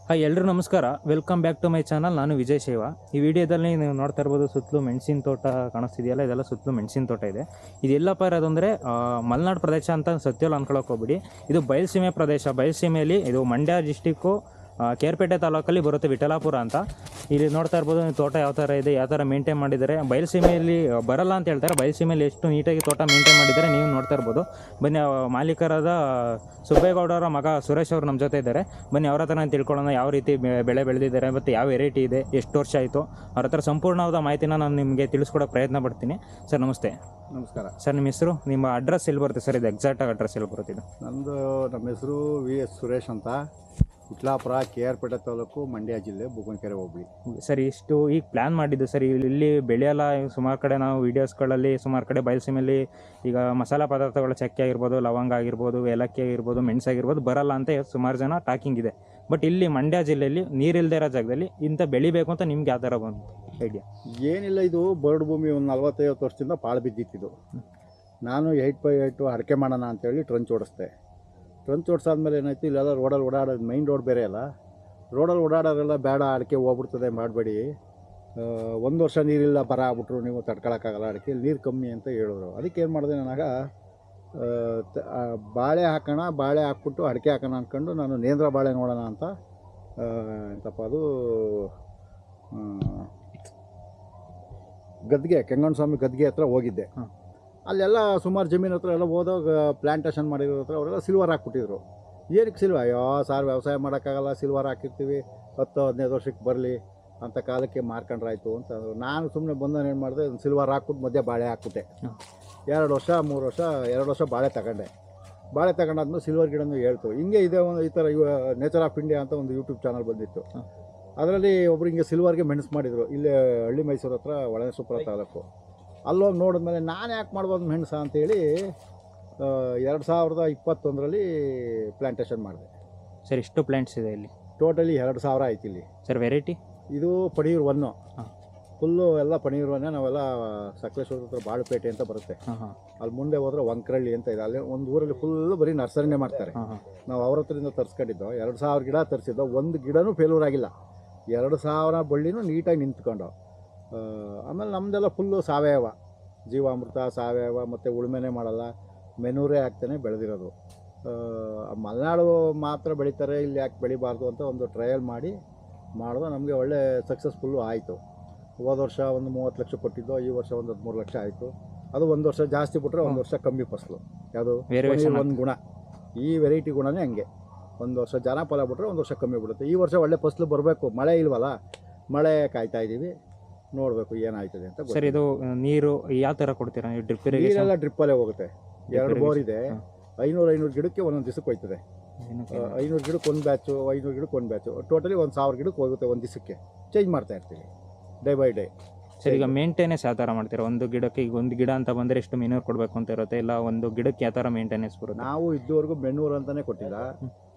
Hi ಎಲ್ಲರೂ ನಮಸ್ಕಾರ, welcome back to my channel. ನಾನು ವಿಜಯ್ ಶೈವ. ಈ ವಿಡಿಯೋದಲ್ಲಿ ನೀವು ನೋಡ್ತಾ ಇರ್ಬೋದು, ಸುತ್ತಲೂ ಮೆಣಸಿನ ತೋಟ ಕಾಣಿಸ್ತಿದೆಯಲ್ಲ, ಇದೆಲ್ಲ ಸುತ್ತಲೂ ಮೆಣಸಿನ ತೋಟ ಇದೆ. ಇದು ಎಲ್ಲಪ್ಪ ಇರೋದಂದರೆ ಮಲೆನಾಡು ಪ್ರದೇಶ ಅಂತ ಸತ್ಯಲ್ಲ ಅನ್ಕೊಳಕ್ಕೆ ಹೋಗ್ಬಿಡಿ. ಇದು ಬಯಲುಸೀಮೆ ಪ್ರದೇಶ. ಬಯಲುಸೀಮೆಯಲ್ಲಿ ಇದು ಮಂಡ್ಯ ಡಿಸ್ಟಿಕ್ಕು ಕೇರ್ಪೇಟೆ ತಾಲೂಕಲ್ಲಿ ಬರುತ್ತೆ, ವಿಠಲಾಪುರ ಅಂತ. ಇಲ್ಲಿ ನೋಡ್ತಾ ಇರ್ಬೋದು ತೋಟ ಯಾವ ಥರ ಇದೆ, ಯಾವ ಥರ ಮೇಂಟೈನ್ ಮಾಡಿದ್ದಾರೆ. ಬಯಲುಸೀಮೆಯಲ್ಲಿ ಬರಲ್ಲ ಅಂತ ಹೇಳ್ತಾರೆ, ಬಯಲುಸೀಮೆಯಲ್ಲಿ ಎಷ್ಟು ನೀಟಾಗಿ ತೋಟ ಮೇಂಟೈನ್ ಮಾಡಿದ್ದಾರೆ ನೀವು ನೋಡ್ತಾ ಇರ್ಬೋದು. ಬನ್ನಿ, ಮಾಲೀಕರಾದ ಸುಬ್ಬೇಗೌಡರ ಮಗ ಸುರೇಶ್ ಅವರು ನಮ್ಮ ಜೊತೆ ಇದ್ದಾರೆ. ಬನ್ನಿ ಅವ್ರ ಹತ್ರ ನಾನು ತಿಳ್ಕೊಳ್ಳೋಣ, ಯಾವ ರೀತಿ ಬೆಳೆ ಬೆಳೆದಿದ್ದಾರೆ ಮತ್ತು ಯಾವ ವೆರೈಟಿ ಇದೆ, ಎಷ್ಟು ವರ್ಷ ಆಯಿತು, ಅವ್ರ ಹತ್ರ ಸಂಪೂರ್ಣವಾದ ಮಾಹಿತಿನ ನಾನು ನಿಮಗೆ ತಿಳಿಸ್ಕೊಡೋಕೆ ಪ್ರಯತ್ನ ಪಡ್ತೀನಿ. ಸರ್ ನಮಸ್ತೆ. ನಮಸ್ಕಾರ ಸರ್. ನಿಮ್ಮ ಹೆಸರು, ನಿಮ್ಮ ಅಡ್ರೆಸ್ ಎಲ್ಲಿ ಬರುತ್ತೆ ಸರ್? ಇದು ಎಕ್ಸಾಕ್ಟಾಗಿ ಅಡ್ರೆಸ್ ಎಲ್ಲಿ ಬರುತ್ತೆ? ಇದು ನಮ್ಮ ಹೆಸರು VS ಸುರೇಶ್ ಅಂತ, ವಿಠಲಾಪುರ, KR ಪೇಟೆ ತಾಲೂಕು, ಮಂಡ್ಯ ಜಿಲ್ಲೆ, ಬೂಗನಕೆರೆ ಹೋಬಳಿ. ಸರ್, ಇಷ್ಟು ಈಗ ಪ್ಲ್ಯಾನ್ ಮಾಡಿದ್ದು ಸರ್, ಇಲ್ಲಿ ಬೆಳೆಯಲ್ಲ. ಸುಮಾರು ಕಡೆ ನಾವು ವೀಡಿಯೋಸ್ಗಳಲ್ಲಿ ಸುಮಾರು ಕಡೆ ಬಯಲುಸೀಮೆಯಲ್ಲಿ ಈಗ ಮಸಾಲ ಪದಾರ್ಥಗಳು, ಚಕ್ಕೆ ಆಗಿರ್ಬೋದು, ಲವಂಗ ಆಗಿರ್ಬೋದು, ಏಲಕ್ಕಿ ಆಗಿರ್ಬೋದು, ಮೆಣಸಾಗಿರ್ಬೋದು ಬರಲ್ಲ ಅಂತ ಸುಮಾರು ಜನ ಟಾಕಿಂಗ್ ಇದೆ. ಬಟ್ ಇಲ್ಲಿ ಮಂಡ್ಯ ಜಿಲ್ಲೆಯಲ್ಲಿ ನೀರಿಲ್ಲದೆ ಇರೋ ಜಾಗದಲ್ಲಿ ಇಂಥ ಬೆಳಿಬೇಕು ಅಂತ ನಿಮ್ಗೆ ಯಾವ ಥರ ಬಂತು ಐಡಿಯಾ? ಏನಿಲ್ಲ, ಇದು ಬರಡು ಭೂಮಿ. ಒಂದು 40-50 ವರ್ಷದಿಂದ ಪಾಳು ಬಿದ್ದಿತ್ತಿದು. ನಾನು 8x8 ಅಡಿಕೆ ಮಾಡೋಣ ಅಂತೇಳಿ ಟ್ರಂಚ್ ಓಡಿಸ್ದೆ. ಟ್ರಂಚ್ ಓಡಿಸಾದ್ಮೇಲೆ ಏನಾಯ್ತು, ಇಲ್ಲೆಲ್ಲ ರೋಡಲ್ಲಿ ಓಡಾಡೋದು, ಮೈನ್ ರೋಡ್ ಬೇರೆ ಅಲ್ಲ, ರೋಡಲ್ಲಿ ಓಡಾಡೋರೆಲ್ಲ ಬೇಡ, ಅಡಿಕೆ ಹೋಗ್ಬಿಡ್ತದೆ, ಮಾಡಬೇಡಿ, 1 ವರ್ಷ ನೀರಿಲ್ಲ, ಬರ ಆಗ್ಬಿಟ್ರು ನೀವು ತಡ್ಕೊಳಕ್ಕಾಗಲ್ಲ, ಅಡಿಕೆ ನೀರು ಕಮ್ಮಿ ಅಂತ ಹೇಳಿದ್ರು. ಅದಕ್ಕೆ ಏನು ಮಾಡಿದೆ, ನನಗೆ ಬಾಳೆ ಹಾಕೋಣ, ಬಾಳೆ ಹಾಕ್ಬಿಟ್ಟು ಅಡಿಕೆ ಹಾಕೋಣ ಅಂದ್ಕೊಂಡು ನಾನು ನೇಂದ್ರ ಬಾಳೆ ನೋಡೋಣ ಅಂತ, ಎಂತಪ್ಪ ಅದು, ಗದ್ಗೆ, ಕೆಂಗಣ್ಣ ಸ್ವಾಮಿ ಗದ್ಗೆ ಹತ್ರ ಹೋಗಿದ್ದೆ. ಅಲ್ಲೆಲ್ಲ ಸುಮಾರು ಜಮೀನು ಹತ್ರ ಎಲ್ಲ ಹೋದಾಗ ಪ್ಲ್ಯಾಂಟೇಷನ್ ಮಾಡಿರೋ ಹತ್ರ ಅವರೆಲ್ಲ ಸಿಲ್ವರ್ ಹಾಕ್ಬಿಟ್ಟಿದ್ರು. ಏನಕ್ಕೆ ಸಿಲ್ವರ್? ಅಯ್ಯೋ ಸಾರ್, ವ್ಯವಸಾಯ ಮಾಡೋಕ್ಕಾಗಲ್ಲ, ಸಿಲ್ವರ್ ಹಾಕಿರ್ತೀವಿ, 10-15 ವರ್ಷಕ್ಕೆ ಬರಲಿ ಅಂತ ಕಾಲಕ್ಕೆ ಮಾರ್ಕೊಂಡ್ರಾಯ್ತು ಅಂತ. ನಾನು ಸುಮ್ಮನೆ ಬಂದನು ಏನು ಮಾಡಿದೆ, ಸಿಲ್ವರ್ ಹಾಕ್ಬಿಟ್ಟು ಮಧ್ಯೆ ಬಾಳೆ ಹಾಕ್ಬಿಟ್ಟೆ. 2 ವರ್ಷ 3 ವರ್ಷ 2 ವರ್ಷ ಬಾಳೆ ತಗೊಂಡೆ. ಬಾಳೆ ತಗೊಂಡಾದ್ಮೇಲೆ ಸಿಲ್ವರ್ ಗಿಡನೂ ಹೇಳ್ತು. ಹಿಂಗೆ ಇದೆ ಒಂದು ಈ ಥರ ನೇಚರ್ ಆಫ್ ಇಂಡಿಯಾ ಅಂತ ಒಂದು ಯೂಟ್ಯೂಬ್ ಚಾನಲ್ ಬಂದಿತ್ತು. ಅದರಲ್ಲಿ ಒಬ್ರು ಹಿಂಗೆ ಸಿಲ್ವರ್ಗೆ ಮೆಣಸು ಮಾಡಿದರು, ಇಲ್ಲೇ ಹಳ್ಳಿ ಮೈಸೂರು ಹತ್ರ, ಒಳನೇಸೂಪುರ ತಾಲೂಕು. ಅಲ್ಲೋಗಿ ನೋಡಿದ್ಮೇಲೆ ನಾನು ಯಾಕೆ ಮಾಡ್ಬೋದು ಮೆಣಸು ಅಂತೇಳಿ 2021ರಲ್ಲಿ ಪ್ಲ್ಯಾಂಟೇಷನ್ ಮಾಡಿದೆ. ಸರ್, ಎಷ್ಟು ಪ್ಲ್ಯಾಂಟ್ಸ್ ಇದೆ ಇಲ್ಲಿ? ಟೋಟಲಿ 2000 ಆಯ್ತು ಇಲ್ಲಿ. Sir, variety? ಇದು ಪನೀರ್ 1 ಫುಲ್ಲು, ಎಲ್ಲ ಪನೀರ್ 1. ನಾವೆಲ್ಲ ಸಕಲೇಶ್ವರ ಹತ್ರ ಬಾಳುಪೇಟೆ ಅಂತ ಬರುತ್ತೆ, ಅಲ್ಲಿ ಮುಂದೆ ಹೋದ್ರೆ ವಂಕ್ರಳ್ಳಿ ಅಂತ ಇದೆ. ಅಲ್ಲಿ ಒಂದು ಊರಲ್ಲಿ ಫುಲ್ಲು ಬರೀ ನರ್ಸರಿನೇ ಮಾಡ್ತಾರೆ. ನಾವು ಅವ್ರ ಹತ್ರದಿಂದ ತರಿಸ್ಕೊಂಡಿದ್ದೋ, 2000 ಗಿಡ ತರಿಸಿದ್ದೋ, ಒಂದು ಗಿಡನೂ ಫೇಲ್ಯೂರ್ ಆಗಿಲ್ಲ. 2000 ಬಳ್ಳಿನೂ ನೀಟಾಗಿ ನಿಂತ್ಕೊಂಡು. ಆಮೇಲೆ ನಮ್ಮದೆಲ್ಲ ಫುಲ್ಲು ಸಾವಯವ, ಜೀವಾಮೃತ, ಸಾವಯವ, ಮತ್ತು ಉಳುಮೆನೇ ಮಾಡಲ್ಲ, ಮೆನೂರೇ ಹಾಕ್ತಾನೆ ಬೆಳೆದಿರೋದು. ಮಲೆನಾಡು ಮಾತ್ರ ಬೆಳೀತಾರೆ, ಇಲ್ಲಿ ಯಾಕೆ ಬೆಳಿಬಾರ್ದು ಅಂತ ಒಂದು ಟ್ರಯಲ್ ಮಾಡಿದ್ರೆ ನಮಗೆ ಒಳ್ಳೆ ಸಕ್ಸಸ್ಫುಲ್ಲು ಆಯಿತು. ಹೋದ ವರ್ಷ ಒಂದು 30 ಲಕ್ಷ ಕೊಟ್ಟಿದ್ದು, ಈ ವರ್ಷ ಒಂದು 13 ಲಕ್ಷ ಆಯಿತು. ಅದು 1 ವರ್ಷ ಜಾಸ್ತಿ ಬಿಟ್ಟರೆ 1 ವರ್ಷ ಕಮ್ಮಿ ಫಸಲು. ಯಾವುದು ಒಂದು ಗುಣ, ಈ ವೆರೈಟಿ ಗುಣನೇ ಹಂಗೆ. 1 ವರ್ಷ ಜನ ಫಲ ಬಿಟ್ಟರೆ 1 ವರ್ಷ ಕಮ್ಮಿ ಬಿಡುತ್ತೆ. ಈ ವರ್ಷ ಒಳ್ಳೆ ಫಸಲು ಬರಬೇಕು, ಮಳೆ ಇಲ್ವಲ್ಲ, ಮಳೆ ಕಾಯ್ತಾ ಇದ್ದೀವಿ, ನೋಡಬೇಕು ಏನಾಯ್ತದೆ ಅಂತ. ಸರ್, ಇದು ನೀರು ಯಾವ ಥರ ಕೊಡ್ತೀರಾ ನೀವು? Drip irrigation? ನೀರೆಲ್ಲ ಡ್ರಿಪ್ಪಲ್ಲೇ ಹೋಗುತ್ತೆ. 2 ಬೋರ್ ಇದೆ, 500 ಗಿಡಕ್ಕೆ ಒಂದೊಂದು ದಿವಸಕ್ಕೆ ಹೋಯ್ತದೆ. 500 ಗಿಡಕ್ಕೆ ಒಂದು ಬ್ಯಾಚು, 500 ಗಿಡಕ್ಕೆ ಒಂದು ಬ್ಯಾಚು, ಟೋಟಲಿ 1000 ಗಿಡಕ್ಕೆ ಹೋಗುತ್ತೆ. ಒಂದು ದಿವಸಕ್ಕೆ ಚೇಂಜ್ ಮಾಡ್ತಾ ಇರ್ತೀವಿ, ಡೇ ಬೈ ಡೇ. ಸರ್, ಈಗ ಮೇಂಟೆನೆನ್ಸ್ ಯಾವ ಥರ ಮಾಡ್ತೀರಾ? ಒಂದು ಗಿಡಕ್ಕೆ, ಈಗ ಒಂದು ಗಿಡ ಅಂತ ಬಂದರೆ ಎಷ್ಟು ಮೆನೂರ್ ಕೊಡಬೇಕು ಅಂತ ಇರುತ್ತೆ, ಇಲ್ಲ ಒಂದು ಗಿಡಕ್ಕೆ ಯಾವ ಥರ ಮೇಂಟೆನೆನ್ಸ್ ಬರುತ್ತೆ? ನಾವು ಇದುವರೆಗೂ ಮೆನೂರ್ ಅಂತಲೇ ಕೊಟ್ಟಿಲ್ಲ.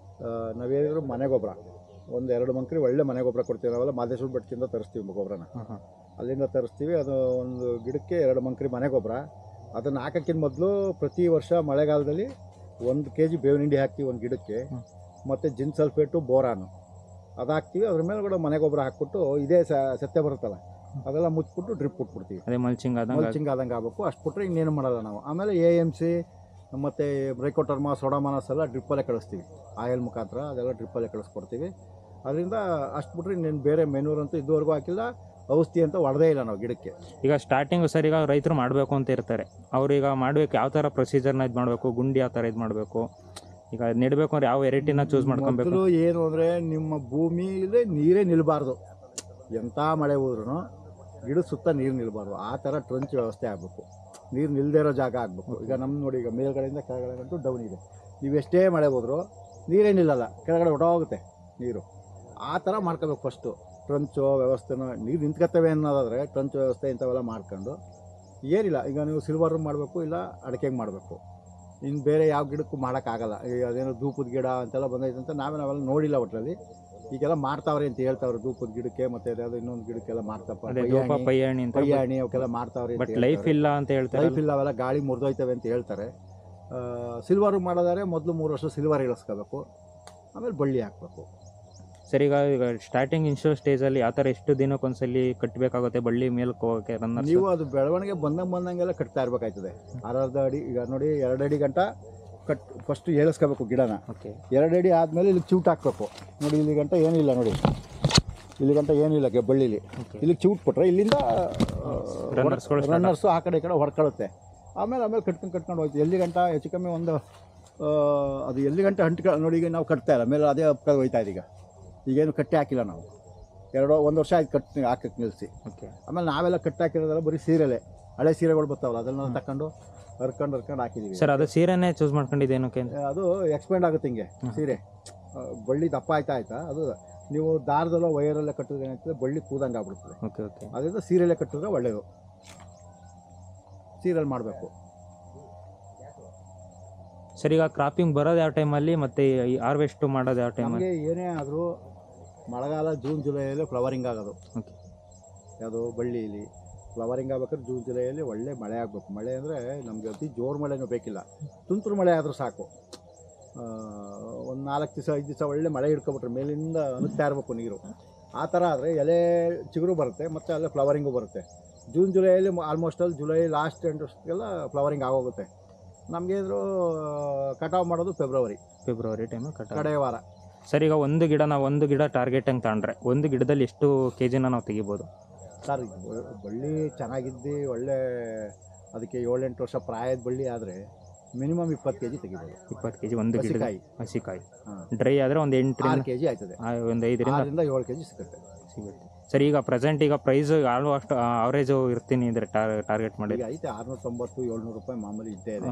ನಾವೇನಾದರೂ ಮನೆ ಗೊಬ್ಬರ, 1-2 ಮಂಕ್ರಿ ಒಳ್ಳೆ ಮನೆ ಗೊಬ್ಬರ ಕೊಡ್ತೀವಿ. ನಾವೆಲ್ಲ ಮಾದೇಶ್ವರ ಬೆಟ್ಟದಿಂದ ತರಿಸ್ತೀವಿ ಗೊಬ್ಬರನ, ಅಲ್ಲಿಂದ ತರಿಸ್ತೀವಿ. ಅದು ಒಂದು ಗಿಡಕ್ಕೆ 2 ಮಂಕ್ರಿ ಮನೆ ಗೊಬ್ಬರ. ಅದನ್ನು ಹಾಕೋಕ್ಕಿಂತ ಮೊದಲು ಪ್ರತಿ ವರ್ಷ ಮಳೆಗಾಲದಲ್ಲಿ 1 kg ಬೇವಿನ ಹಿಂಡಿ ಹಾಕ್ತೀವಿ ಒಂದು ಗಿಡಕ್ಕೆ, ಮತ್ತು ಜಿಂಕ್ ಸಲ್ಫೇಟು, ಬೋರಾನು ಅದು ಹಾಕ್ತೀವಿ. ಅದ್ರ ಮೇಲೆ ಕೂಡ ಮನೆ ಗೊಬ್ಬರ ಹಾಕ್ಬಿಟ್ಟು, ಇದೇ ಸತ್ಯ ಬರುತ್ತಲ್ಲ ಅದೆಲ್ಲ ಮುಚ್ಚಿಬಿಟ್ಟು ಡ್ರಿಪ್ ಬಿಟ್ಬಿಡ್ತೀವಿ. ಅದೇ ಮಲ್ಚಿಂಗ್ ಆದಂಗೆ ಆಗಬೇಕು. ಅಷ್ಟು ಬಿಟ್ಟರೆ ಇನ್ನೇನು ಮಾಡಲ್ಲ ನಾವು. ಆಮೇಲೆ AMC ಮತ್ತು ಬ್ರೈಕೋಟರ್ಮಾ, ಸೋಡಾಮಾನಸ್ ಎಲ್ಲ ಡ್ರಿಪ್ಪಲ್ಲೇ ಕಳಿಸ್ತೀವಿ, ಆಯಿಲ್ ಮುಖಾಂತರ ಅದೆಲ್ಲ ಡ್ರಿಪ್ಪಲ್ಲೇ ಕಳಿಸ್ಕೊಡ್ತೀವಿ. ಅದರಿಂದ ಅಷ್ಟು ಬಿಟ್ಟರೆ ಇನ್ನೇನು ಬೇರೆ ಮೆನೂರ್ ಅಂತೂ ಇದುವರೆಗೂ ಹಾಕಿಲ್ಲ, ಔಷಧಿ ಅಂತ ಹೊಡೆದೇ ಇಲ್ಲ ನಾವು ಗಿಡಕ್ಕೆ. ಈಗ ಸ್ಟಾರ್ಟಿಂಗು ಸರ್, ಈಗ ರೈತರು ಮಾಡಬೇಕು ಅಂತ ಇರ್ತಾರೆ, ಅವ್ರೀಗ ಮಾಡಬೇಕು, ಯಾವ ಥರ ಪ್ರೊಸೀಜರ್ನ ಇದು ಮಾಡಬೇಕು, ಗುಂಡಿ ಯಾವ ಥರ ಇದು ಮಾಡಬೇಕು, ಈಗ ನೆಡಬೇಕು ಅಂದ್ರೆ ಯಾವ ವೆರೈಟಿನ ಚೂಸ್ ಮಾಡ್ಕೊಬೇಕು? ಏನು ಅಂದರೆ, ನಿಮ್ಮ ಭೂಮಿಲೇ ನೀರೇ ನಿಲ್ಲಬಾರ್ದು, ಎಂಥ ಮಳೆ ಹೋದ್ರೂ ಗಿಡದ ಸುತ್ತ ನೀರು ನಿಲ್ಲಬಾರ್ದು. ಆ ಥರ ಟ್ರಂಚ್ ವ್ಯವಸ್ಥೆ ಆಗಬೇಕು, ನೀರು ನಿಲ್ಲದೇ ಇರೋ ಜಾಗ ಆಗಬೇಕು. ಈಗ ನಮ್ಮ ನೋಡಿ, ಈಗ ಮೇಲ್ಗಡೆಯಿಂದ ಕೆಳಗಡೆ ಗಂಟು ಡೌನ್ ಇದೆ, ನೀವು ಎಷ್ಟೇ ಮಳೆ ಹೋದರೂ ನೀರೇ ನಿಲ್ಲಲ್ಲ, ಕೆಳಗಡೆ ಹೊಟ್ಟೋಗುತ್ತೆ ನೀರು. ಆ ಥರ ಮಾಡ್ಕೋಬೇಕು ಫಸ್ಟು. ಟ್ರಂಚು ವ್ಯವಸ್ಥೆನ, ನೀರು ನಿಂತ್ಕೊತವೆ ಅನ್ನೋದಾದರೆ ಟ್ರಂಚ್ ವ್ಯವಸ್ಥೆ ಇಂಥವೆಲ್ಲ ಮಾಡ್ಕೊಂಡು ಏನಿಲ್ಲ. ಈಗ ನೀವು ಸಿಲ್ವರ್ ಮಾಡಬೇಕು, ಇಲ್ಲ ಅಡಿಕೆಗೆ ಮಾಡಬೇಕು, ಇನ್ನು ಬೇರೆ ಯಾವ ಗಿಡಕ್ಕೂ ಮಾಡೋಕ್ಕಾಗಲ್ಲ. ಈಗ ಅದೇನೋ ಧೂಪದ ಗಿಡ ಅಂತೆಲ್ಲ ಬಂದೈತೆ ಅಂತ ನಾವೆಲ್ಲ ನೋಡಿಲ್ಲ ಒಟ್ಟಲ್ಲಿ. ಈಗೆಲ್ಲ ಮಾಡ್ತಾವ್ರೆ ಅಂತ ಹೇಳ್ತಾವ್ರೆ, ಧೂಪದ ಗಿಡಕ್ಕೆ ಮತ್ತು ಯಾವುದೋ ಇನ್ನೊಂದು ಗಿಡಕ್ಕೆಲ್ಲ ಮಾಡ್ತಪ್ಪ, ಪಯ್ಯಾಣಿ ಅವಕ್ಕೆಲ್ಲ ಮಾಡ್ತಾವ್ರೆ. ಬಟ್ ಲೈಫ್ ಇಲ್ಲ ಅಂತ ಹೇಳ್ತಾರೆ. ಲೈಫ್ ಇಲ್ಲ, ಅವೆಲ್ಲ ಗಾಳಿ ಮುರಿದೋಯ್ತವೆ ಅಂತ ಹೇಳ್ತಾರೆ. ಸಿಲ್ವರು ಮಾಡೋದಾದ್ರೆ ಮೊದಲು 3 ವರ್ಷ ಸಿಲ್ವರ್ ಇಳಿಸ್ಕೋಬೇಕು, ಆಮೇಲೆ ಬಳ್ಳಿ ಹಾಕಬೇಕು. ಸರ್ ಈಗ ಸ್ಟಾರ್ಟಿಂಗ್ ಇನ್ಶೂರ್ ಸ್ಟೇಜಲ್ಲಿ ಯಾವ ಥರ ಎಷ್ಟು ದಿನಕ್ಕೊಂದ್ಸಲಿ ಕಟ್ಟಬೇಕಾಗುತ್ತೆ ಬಳ್ಳಿ ಮೇಲಕ್ಕೆ ಹೋಗೋಕ್ಕೆ ರನ್ನರ್ಸ್? ನೀವು ಅದು ಬೆಳವಣಿಗೆ ಬಂದಂಗೆಲ್ಲ ಕಟ್ತಾ ಇರಬೇಕಾಯ್ತದೆ. ಅರ್ಧ ಅಡಿ, ಈಗ ನೋಡಿ 2 ಅಡಿ ಗಂಟ ಫಸ್ಟ್ ಏಳಿಸ್ಕೋಬೇಕು ಗಿಡನ. ಓಕೆ. 2 ಅಡಿ ಆದಮೇಲೆ ಇಲ್ಲಿ ಚಿವುಟ್ ಹಾಕಬೇಕು. ನೋಡಿ ಇಲ್ಲಿ ಗಂಟ ಏನಿಲ್ಲ, ನೋಡಿ ಇಲ್ಲಿ ಗಂಟ ಏನಿಲ್ಲ ಬಳ್ಳಿಲಿ. ಇಲ್ಲಿ ಚಿವುಟ್ ಕೊಟ್ಟರೆ ಇಲ್ಲಿಂದ ರನ್ನರ್ಸು ಆ ಕಡೆ ಈ ಕಡೆ ಹೊಡ್ಕೊಳ್ಳುತ್ತೆ. ಆಮೇಲೆ ಕಟ್ಕೊಂಡು ಹೋಯ್ತು. ಎಲ್ಲಿ ಗಂಟ ಹೆಚ್ಚು ಕಮ್ಮಿ ಒಂದು ಅದು ಎಲ್ಲಿ ಗಂಟ ನೋಡಿ. ಈಗ ನಾವು ಕಟ್ತಾ ಇಲ್ಲ, ಮೇಲೆ ಅದೇ ಹಪ್ಕೊಂಡು ಹೋಯ್ತಾ ಇದೆ. ಈಗೇನು ಕಟ್ಟಿ ಹಾಕಿಲ್ಲ ನಾವು, 1 ವರ್ಷ ಆಯ್ತು ಹಾಕಕ್ಕೆ ನಿಲ್ಲಿಸಿ. ಓಕೆ. ಆಮೇಲೆ ನಾವೆಲ್ಲ ಕಟ್ಟಿ ಹಾಕಿರೋದೆಲ್ಲ ಬರೀ ಸೀರೆಲೆ, ಹಳೆ ಸೀರೆಗಳು ಬರ್ತಾವಲ್ಲ ಅದನ್ನ ತಗೊಂಡು ಹರ್ಕೊಂಡು ಹಾಕಿದ್ದೀವಿ. ಸರ್ ಅದು ಸೀರೆನೇ ಚೂಸ್ ಮಾಡ್ಕೊಂಡಿದ್ದೇನಕ್ಕೆ? ಅದು ಎಕ್ಸ್ಪೆಂಡ್ ಆಗುತ್ತೆ ಹಿಂಗೆ ಸೀರೆ. ಬಳ್ಳಿ ದಪ್ಪ ಆಯ್ತಾ ಅದು ನೀವು ದಾರದಲ್ಲೋ ವೈರಲ್ಲೇ ಕಟ್ಟಿದ್ರೆ ಏನಾಗ್ತದೆ, ಬಳ್ಳಿ ಕೂದಂಗೆ ಆಗ್ಬಿಡ್ತದೆ. Okay okay. ಅದರಿಂದ ಸೀರೆಲ್ಲೇ ಕಟ್ಟಿದ್ರೆ ಒಳ್ಳೆಯದು. ಸೀರೆಯಲ್ಲಿ ಮಾಡಬೇಕು. ಸರ್ ಈಗ ಕ್ರಾಪಿಂಗ್ ಬರೋದು ಯಾವ ಟೈಮಲ್ಲಿ ಮತ್ತು ಹಾರ್ವೆಸ್ಟ್ ಮಾಡೋದು ಯಾವ ಟೈಮಲ್ಲಿ? ನಮಗೆ ಏನೇ ಆದರೂ ಮಳೆಗಾಲ ಜೂನ್ ಜುಲೈಯಲ್ಲಿ ಫ್ಲವರಿಂಗ್ ಆಗೋದು. ಓಕೆ. ಯಾವುದು ಬಳ್ಳಿಲಿ ಫ್ಲವರಿಂಗ್ ಆಗ್ಬೇಕಾದ್ರೆ ಜೂನ್ ಜುಲೈಯಲ್ಲಿ ಒಳ್ಳೆ ಮಳೆ ಆಗಬೇಕು. ಮಳೆ ಅಂದರೆ ನಮಗೆ ಅತಿ ಜೋರು ಮಳೆನೂ ಬೇಕಿಲ್ಲ, ತುಂತುರು ಮಳೆ ಆದರೂ ಸಾಕು. ಒಂದು 4 ದಿವಸ 5 ದಿವಸ ಒಳ್ಳೆ ಮಳೆ ಹಿಡ್ಕೊಬಿಟ್ರೆ ಮೇಲಿಂದ ಅನುಗ್ತಾ ಇರಬೇಕು ನೀರು. ಆ ಥರ ಆದರೆ ಎಲೆ ಚಿಗುರು ಬರುತ್ತೆ ಮತ್ತು ಅಲ್ಲೇ ಫ್ಲವರಿಂಗು ಬರುತ್ತೆ. ಜೂನ್ ಜುಲೈಯಲ್ಲಿ ಆಲ್ಮೋಸ್ಟ್ ಅಲ್ಲಿ ಜುಲೈ ಲಾಸ್ಟ್ ಎಂಡಷ್ಟೆಲ್ಲ ಫ್ಲವರಿಂಗ್ ಆಗೋಗುತ್ತೆ. ನಮಗೆ ಇದ್ರು ಕಟಾವು ಮಾಡೋದು ಫೆಬ್ರವರಿ ಟೈಮಲ್ಲಿ ಕಡೆ ವಾರ. ಸರ್ ಈಗ ಒಂದು ಗಿಡ ಟಾರ್ಗೆಟ್ ಹಂಗೆ ತಗೊಂಡ್ರೆ ಒಂದು ಗಿಡದಲ್ಲಿ ಎಷ್ಟು ಕೆಜಿನ ನಾವು ತೆಗಿಬೋದು? ಸರ್ ಬಳ್ಳಿ ಚೆನ್ನಾಗಿದ್ದು ಒಳ್ಳೆ ಅದಕ್ಕೆ 7-8 ವರ್ಷ ಪ್ರಾಯದ ಬಳ್ಳಿ ಆದರೆ ಮಿನಿಮಮ್ 20 kg ತೆಗಿಬೋದು. 20 kg ಒಂದು ಗಿಡ ಹಸಿಕಾಯಿ. ಡ್ರೈ ಆದರೆ ಒಂದು 8-6 kg ಆಯ್ತದೆ. ಒಂದು 5-7 kg ಸಿಗುತ್ತೆ. ಸರ್ ಈಗ ಪ್ರೆಸೆಂಟ್ ಈಗ ಪ್ರೈಸ್ ಆಲ್ಮೋಸ್ಟ್ ಅವರೇಜು ಇರ್ತೀನಿ ಅಂದರೆ ಟಾರ್ಗೆಟ್ ಮಾಡಿ ಐತೆ 690-700 ರೂಪಾಯಿ ಮಾಮೂಲಿ ಇದ್ದೇ ಇದೆ.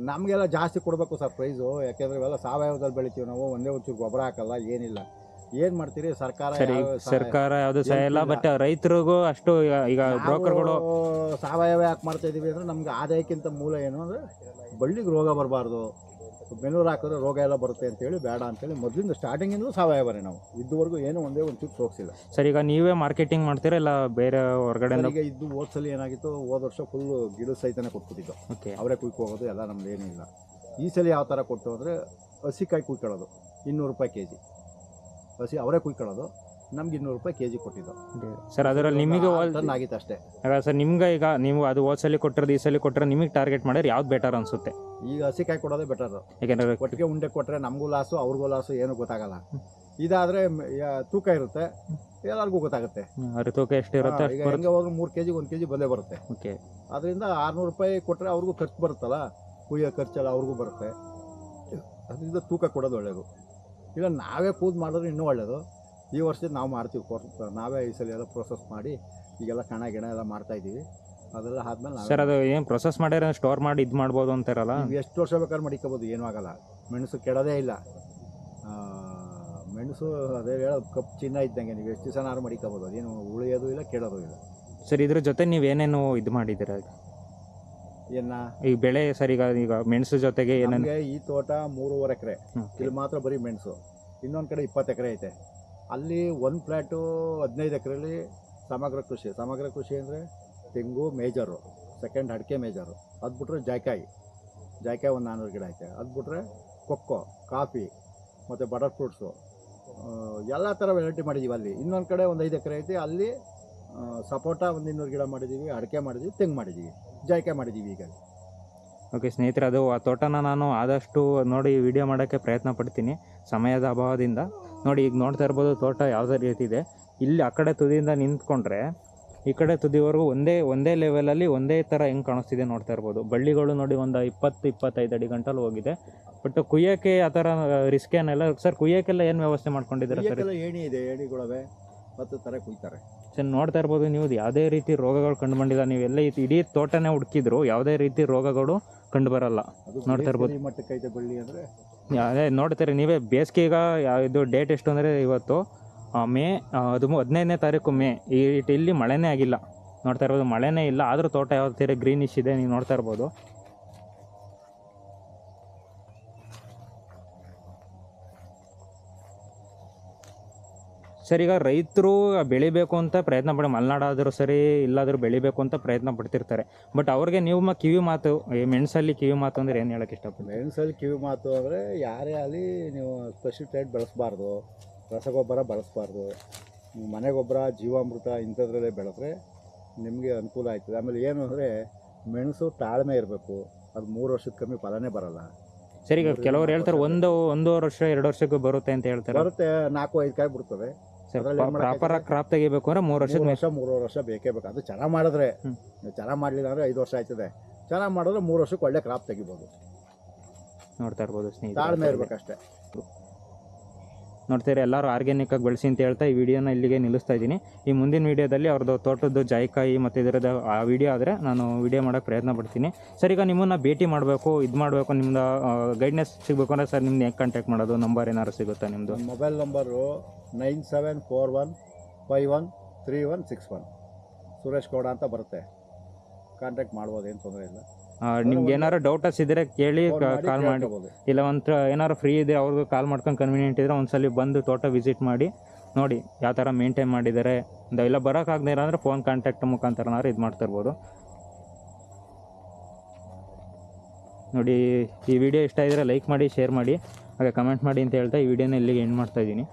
ನಮಗೆಲ್ಲ ಜಾಸ್ತಿ ಕೊಡಬೇಕು ಸರ್ ಪ್ರೈಸು, ಯಾಕೆಂದರೆ ಇವೆಲ್ಲ ಸಾವಯವದಲ್ಲಿ ಬೆಳಿತೀವಿ ನಾವು. ಒಂದೇ ಒಂಚೂರು ಗೊಬ್ಬರ ಹಾಕಲ್ಲ, ಏನಿಲ್ಲ. ಏನು ಮಾಡ್ತೀರಿ, ಸರ್ಕಾರ ಯಾವುದು ಸಹ ಇಲ್ಲ. ಬಟ್ ರೈತರಿಗೂ ಅಷ್ಟು ಈಗ ಬ್ರೋಕರ್ಗಳು ಸಾವಯವ ಯಾಕೆ ಮಾಡ್ತಾ ಇದೀವಿ ಅಂದರೆ ನಮ್ಗೆ ಆದಾಯಕ್ಕಿಂತ ಮೂಲ ಏನು ಅಂದರೆ ಬಳ್ಳಿಗೆ ರೋಗ ಬರಬಾರ್ದು, ಬೆನ್ನೂರು ಹಾಕಿದ್ರೆ ರೋಗ ಎಲ್ಲ ಬರುತ್ತೆ ಅಂತೇಳಿ ಬೇಡ ಅಂತೇಳಿ ಮೊದಲಿಂದ ಸ್ಟಾರ್ಟಿಂಗಿಂದ ಸಾವಯವರೇ ನಾವು ಇದುವರೆಗೂ ಏನು ಒಂದೇ ಒಂದು ಚೂರು ಸೋಗಿಸಿಲ್ಲ. ಸರ್ ಈಗ ನೀವೇ ಮಾರ್ಕೆಟಿಂಗ್ ಮಾಡ್ತೀರಾ ಇಲ್ಲ ಬೇರೆ ಹೊರಗಡೆ? ಈಗ ಇದ್ದು ಹೋದ್ಸಲಿ ಏನಾಗಿತ್ತು, ಹೋದ ವರ್ಷ ಫುಲ್ಲು ಗಿಡದ ಸಹಿತನೇ ಕೊಟ್ಬಿಟ್ಟಿದ್ದು. ಅವರೇ ಕುಯ್ಕೋಗೋದು ಎಲ್ಲ ನಮ್ದು ಏನೂ ಇಲ್ಲ. ಈ ಸಲ ಯಾವ ಥರ ಕೊಟ್ಟು ಅಂದರೆ ಹಸಿಕಾಯಿ ಕುಯ್ಕೊಳ್ಳೋದು 200 ರೂಪಾಯಿ kg. ಹಸಿ ಅವರೇ ಕುಯ್ಕೊಳ್ಳೋದು, ನಮ್ಗೆ 200 ರೂಪಾಯಿ kg ಕೊಟ್ಟಿದ್ದು. ಸರ್ ಅದರಲ್ಲಿ ನಿಮಗೆ ಆಗಿತ್ತು ಅಷ್ಟೇ. ಸರ್ ನಿಮ್ಗೆ ಈಗ ನೀವು ಅದು ಹೋದ್ಸಲಿ ಕೊಟ್ಟಿರೋದು ಈ ಸಲ ಕೊಟ್ಟರೆ ನಿಮಗೆ ಟಾರ್ಗೆಟ್ ಮಾಡಿದ್ರೆ ಯಾವ್ದು ಬೆಟರ್ ಅನಿಸುತ್ತೆ? ಈಗ ಹಸಿಕಾಯಿ ಕೊಡೋದೇ ಬೆಟರ್. ಯಾಕೆಂದರೆ ಒಟ್ಟಿಗೆ ಉಂಡೆ ಕೊಟ್ಟರೆ ನಮಗೂ ಲಾಸು ಅವ್ರಿಗೂ ಲಾಸು, ಏನೂ ಗೊತ್ತಾಗಲ್ಲ. ಇದಾದರೆ ತೂಕ ಇರುತ್ತೆ, ಎಲ್ಲರಿಗೂ ಗೊತ್ತಾಗುತ್ತೆ. ತೂಕ ಎಷ್ಟು ಇರುತ್ತೆ. ಈಗ ಹೆಂಗೆ ಹೋದ್ರು 3 kg 1 kg ಬಂದೇ ಬರುತ್ತೆ. ಓಕೆ. ಅದರಿಂದ 600 ರೂಪಾಯಿ ಕೊಟ್ಟರೆ ಅವ್ರಿಗೂ ಖರ್ಚು ಬರುತ್ತಲ್ಲ, ಕುಯ್ಯೋ ಖರ್ಚೆಲ್ಲ ಅವ್ರಿಗೂ ಬರುತ್ತೆ. ಅದರಿಂದ ತೂಕ ಕೊಡೋದು ಒಳ್ಳೆಯದು. ಇಲ್ಲ ನಾವೇ ಕೂದು ಮಾಡಿದ್ರೆ ಇನ್ನೂ ಒಳ್ಳೆಯದು. ಈ ವರ್ಷದ ನಾವು ಮಾಡ್ತೀವಿ, ನಾವೇ ಈ ಸಲ ಎಲ್ಲ ಪ್ರೊಸೆಸ್ ಮಾಡಿ ಈಗೆಲ್ಲ ಕಣ ಗಿಣ ಎಲ್ಲ ಮಾಡ್ತಾಯಿದ್ದೀವಿ. ಅದೆಲ್ಲ ಆದಮೇಲೆ ಸರ್ ಅದು ಏನು ಪ್ರೊಸೆಸ್ ಮಾಡಿದ್ರೆ ಸ್ಟೋರ್ ಮಾಡಿ ಇದು ಮಾಡ್ಬೋದು ಅಂತಾರಲ್ಲ, ನೀವು ಎಷ್ಟು ವರ್ಷ ಬೇಕಾದ್ರೆ ಮಡಿಕೋಬೋದು, ಏನೂ ಆಗಲ್ಲ. ಮೆಣಸು ಕೆಡೋದೇ ಇಲ್ಲ. ಮೆಣಸು ಅದೇ ಹೇಳೋದು ಕಪ್ಪು ಚಿನ್ನ ಇದ್ದಂಗೆ, ನೀವು ಎಷ್ಟು ದಿವಸನಾರು ಮಡಿಕೋಬೋದು, ಅದೇನು ಉಳಿಯೋದು ಇಲ್ಲ ಕೆಡೋದು ಇಲ್ಲ. ಸರ್ ಇದ್ರ ಜೊತೆ ನೀವೇನೇನು ಇದು ಮಾಡಿದ್ದೀರಾ ಈಗ ಬೆಳೆ? ಸರ್ ಈಗ ಮೆಣಸು ಜೊತೆಗೆ ಏನೇನು? ಈ ತೋಟ 3.5 ಎಕರೆ, ಇಲ್ಲಿ ಮಾತ್ರ ಬರೀ ಮೆಣಸು. ಇನ್ನೊಂದು ಕಡೆ 20 ಎಕರೆ ಐತೆ. ಅಲ್ಲಿ ಒಂದು ಫ್ಲ್ಯಾಟು 15 ಎಕರೆಯಲ್ಲಿ ಸಮಗ್ರ ಕೃಷಿ ಅಂದರೆ ತೆಂಗು ಮೇಜರು, ಸೆಕೆಂಡ್ ಅಡಿಕೆ ಮೇಜರು. ಅದು ಬಿಟ್ರೆ ಜಾಯ್ಕಾಯಿ ಒಂದು 400 ಗಿಡ ಐತೆ. ಅದು ಬಿಟ್ರೆ ಕೊಕ್ಕೋ, ಕಾಫಿ ಮತ್ತು ಬಟರ್ ಫ್ರೂಟ್ಸು ಎಲ್ಲ ಥರ ವೆರೈಟಿ ಮಾಡಿದ್ದೀವಿ ಅಲ್ಲಿ. ಇನ್ನೊಂದು ಕಡೆ ಒಂದು 5 ಎಕರೆ ಐತೆ, ಅಲ್ಲಿ ಸಪೋಟ ಒಂದು 200 ಗಿಡ ಮಾಡಿದ್ದೀವಿ, ಅಡಿಕೆ ಮಾಡಿದ್ದೀವಿ, ತೆಂಗು ಮಾಡಿದ್ದೀವಿ, ಜಾಯ್ಕಾಯಿ ಮಾಡಿದ್ದೀವಿ ಈಗ. ಓಕೆ ಸ್ನೇಹಿತರೆ, ಅದು ಆ ತೋಟನ ನಾನು ಆದಷ್ಟು ನೋಡಿ ವಿಡಿಯೋ ಮಾಡೋಕ್ಕೆ ಪ್ರಯತ್ನ ಪಡ್ತೀನಿ ಸಮಯದ ಅಭಾವದಿಂದ. ನೋಡಿ ಈಗ ನೋಡ್ತಾ ಇರ್ಬೋದು ತೋಟ ಯಾವುದೇ ರೀತಿ ಇದೆ. ಇಲ್ಲಿ ಆ ಕಡೆ ತುದಿಯಿಂದ ನಿಂತ್ಕೊಂಡ್ರೆ ಈ ಕಡೆ ತುದಿವರೆಗೂ ಒಂದೇ ಲೆವೆಲಲ್ಲಿ ಒಂದೇ ಥರ ಹೆಂಗೆ ಕಾಣಿಸ್ತಿದೆ ನೋಡ್ತಾ ಇರ್ಬೋದು. ಬಳ್ಳಿಗಳು ನೋಡಿ ಒಂದು 20-25 ಅಡಿ ಗಂಟಲು ಹೋಗಿದೆ. ಬಟ್ ಕುಯ್ಯೋಕ್ಕೆ ಆ ಥರ ರಿಸ್ಕ್ ಏನೆಲ್ಲ? ಸರ್ ಕುಯ್ಯೋಕ್ಕೆಲ್ಲ ಏನು ವ್ಯವಸ್ಥೆ ಮಾಡ್ಕೊಂಡಿದ್ದಾರೆ ಸರ್? ಏಣಿ ಇದೆ, ಏಣಿಗಳವೆ 10 ಥರ ಕುಯ್ತಾರೆ. ಸರ್ ನೋಡ್ತಾ ಇರ್ಬೋದು ನೀವು, ಯಾವುದೇ ರೀತಿ ರೋಗಗಳು ಕಂಡು ಬಂದಿಲ್ಲ. ನೀವೆಲ್ಲ ಇಡೀ ತೋಟನೇ ಹುಡುಕಿದ್ರು ಯಾವುದೇ ರೀತಿ ರೋಗಗಳು ಕಂಡು ಬರಲ್ಲ. ನೋಡ್ತಾ ಇರ್ಬೋದು ಮಟ್ಟಕ್ಕೈತೆ ಬಳ್ಳಿ ಅಂದರೆ. ಅದೇ ನೋಡ್ತೀರಿ ನೀವೇ. ಬೇಸಿಗೆ ಈಗ ಇದು ಡೇಟ್ ಎಷ್ಟು ಅಂದರೆ ಇವತ್ತು ಮೇ 15ನೇ ತಾರೀಕು ಮೇ. ಇಲ್ಲಿ ಮಳೆನೇ ಆಗಿಲ್ಲ. ನೋಡ್ತಾ ಇರ್ಬೋದು ಮಳೆನೇ ಇಲ್ಲ, ಆದರೂ ತೋಟ ಯಾವ ತೀರ ಗ್ರೀನಿಶ್ ಇದೆ, ನೀವು ನೋಡ್ತಾ ಇರ್ಬೋದು. ಸರ್ ಈಗ ರೈತರು ಬೆಳಿಬೇಕು ಅಂತ ಪ್ರಯತ್ನ ಪಡಿ, ಮಲೆನಾಡಾದರೂ ಸರಿ ಇಲ್ಲಾದರೂ ಬೆಳಿಬೇಕು ಅಂತ ಪ್ರಯತ್ನ ಪಡ್ತಿರ್ತಾರೆ. ಬಟ್ ಅವ್ರಿಗೆ ನೀವು ಕಿವಿ ಮಾತು, ಮೆಣಸಲ್ಲಿ ಕಿವಿ ಮಾತು ಅಂದರೆ ಏನು ಹೇಳೋಕ್ಕೆ ಇಷ್ಟಪಡ್ತೀನಿ? ಮೆಣಸಲ್ಲಿ ಕಿವಿ ಮಾತು ಅಂದರೆ ಯಾರೇ ಆಗಲಿ ನೀವು ಸ್ಪೆಷಲ್ ಟ್ರೇಡ್ ಬೆಳೆಸಬಾರ್ದು. ರಸಗೊಬ್ಬರ ಬಳಸಬಾರ್ದು. ಮನೆ ಗೊಬ್ಬರ, ಜೀವಾಮೃತ ಇಂಥದ್ರಲ್ಲೇ ಬೆಳೆದ್ರೆ ನಿಮಗೆ ಅನುಕೂಲ ಆಯ್ತದೆ. ಆಮೇಲೆ ಏನು ಅಂದರೆ ಮೆಣಸು ತಾಳ್ಮೆ ಇರಬೇಕು. ಅದು 3 ವರ್ಷದ ಕಮ್ಮಿ ಫಲನೇ ಬರಲ್ಲ. ಸರಿ, ಈಗ ಕೆಲವರು ಹೇಳ್ತಾರೆ ಒಂದೂವರೆ ವರ್ಷ 2 ವರ್ಷಕ್ಕೆ ಬರುತ್ತೆ ಅಂತ ಹೇಳ್ತಾರೆ. ಬರುತ್ತೆ, 4-5 ಕಾಯಿ ಬಿಡ್ತವೆ. ಪ್ರಾಪರ್ ಕ್ರಾಪ್ ತೆಗಿಬೇಕು ಅಂದ್ರೆ 3 ವರ್ಷದ 3 ವರ್ಷ ಬೇಕೇ ಬೇಕು. ಅದು ಚೆನ್ನಾಗಿ ಮಾಡಿದ್ರೆ. ಚೆನ್ನಾಗಿ ಮಾಡಲಿಲ್ಲ ಅಂದರೆ 5 ವರ್ಷ ಆಯ್ತದೆ. ಚೆನ್ನಾಗಿ ಮಾಡಿದ್ರೆ 3 ವರ್ಷಕ್ಕೆ ಒಳ್ಳೆ ಕ್ರಾಪ್ ತೆಗಿಬೋದು. ನೋಡ್ತಾ ಇರ್ಬೋದು ಸ್ನೇಹಿತರೆ, ತಾಳ್ಮೆ ಇರ್ಬೇಕಷ್ಟೇ. ನೋಡ್ತೀರಿ, ಎಲ್ಲರೂ ಆರ್ಗ್ಯಾನಿಕ್ ಆಗಿ ಬೆಳೆಸಿ ಅಂತ ಹೇಳ್ತಾ ಈ ವಿಡಿಯೋನ ಇಲ್ಲಿಗೆ ನಿಲ್ಲಿಸ್ತಾ ಇದ್ದೀನಿ. ಈ ಮುಂದಿನ ವಿಡಿಯೋದಲ್ಲಿ ಅವ್ರದ್ದು ತೋಟದ್ದು ಜಾಯಿಕಾಯಿ ಮತ್ತು ಇದರದ್ದು ಆ ವಿಡಿಯೋ ಆದರೆ ನಾನು ವಿಡಿಯೋ ಮಾಡೋಕ್ಕೆ ಪ್ರಯತ್ನ ಪಡ್ತೀನಿ. ಸರ್, ಈಗ ನಿಮ್ಮನ್ನು ಭೇಟಿ ಮಾಡಬೇಕು, ಇದು ಮಾಡಬೇಕು, ನಿಮ್ಮದು ಗೈಡ್ನೆಸ್ ಸಿಗಬೇಕು ಅಂದರೆ ಸರ್ ನಿಮ್ದು ಹೆಂಗೆ ಕಾಂಟ್ಯಾಕ್ಟ್ ಮಾಡೋದು? ನಂಬರ್ ಏನಾದ್ರು ಸಿಗುತ್ತಾ ನಿಮ್ಮದು? Mobile number 9741513161. ಸುರೇಶ್ ಗೌಡ ಅಂತ ಬರುತ್ತೆ. ಕಾಂಟ್ಯಾಕ್ಟ್ ಮಾಡ್ಬೋದು, ಏನು ತೊಂದರೆ ಇಲ್ಲ. ನಿಮ್ಗೆ ಏನಾದ್ರು ಡೌಟಸ್ ಇದ್ದರೆ ಕೇಳಿ, ಕಾಲ್ ಮಾಡಿ. ಇಲ್ಲ ಏನಾದ್ರು ಫ್ರೀ ಇದೆ ಅವ್ರಿಗೂ ಕಾಲ್ ಮಾಡ್ಕೊಂಡು ಕನ್ವೀನಿಯೆಂಟ್ ಇದ್ದರೆ ಒಂದ್ಸಲ ಬಂದು ತೋಟ ವಿಸಿಟ್ ಮಾಡಿ ನೋಡಿ ಯಾವ ಥರ ಮೇಂಟೈನ್ ಮಾಡಿದ್ದಾರೆ. ಇಲ್ಲ ಬರೋಕ್ಕಾಗದೇ ಅಂದರೆ ಫೋನ್ ಕಾಂಟ್ಯಾಕ್ಟ್ ಮುಖಾಂತರನಾದ್ರು ಇದು ಮಾಡ್ತಿರ್ಬೋದು. ನೋಡಿ, ಈ ವಿಡಿಯೋ ಇಷ್ಟ ಇದ್ದರೆ ಲೈಕ್ ಮಾಡಿ, ಶೇರ್ ಮಾಡಿ, ಹಾಗೆ ಕಮೆಂಟ್ ಮಾಡಿ ಅಂತ ಹೇಳ್ತಾ ಈ ವಿಡಿಯೋನ ಇಲ್ಲಿಗೆ ಎಂಡ್ ಮಾಡ್ತಾಯಿದ್ದೀನಿ.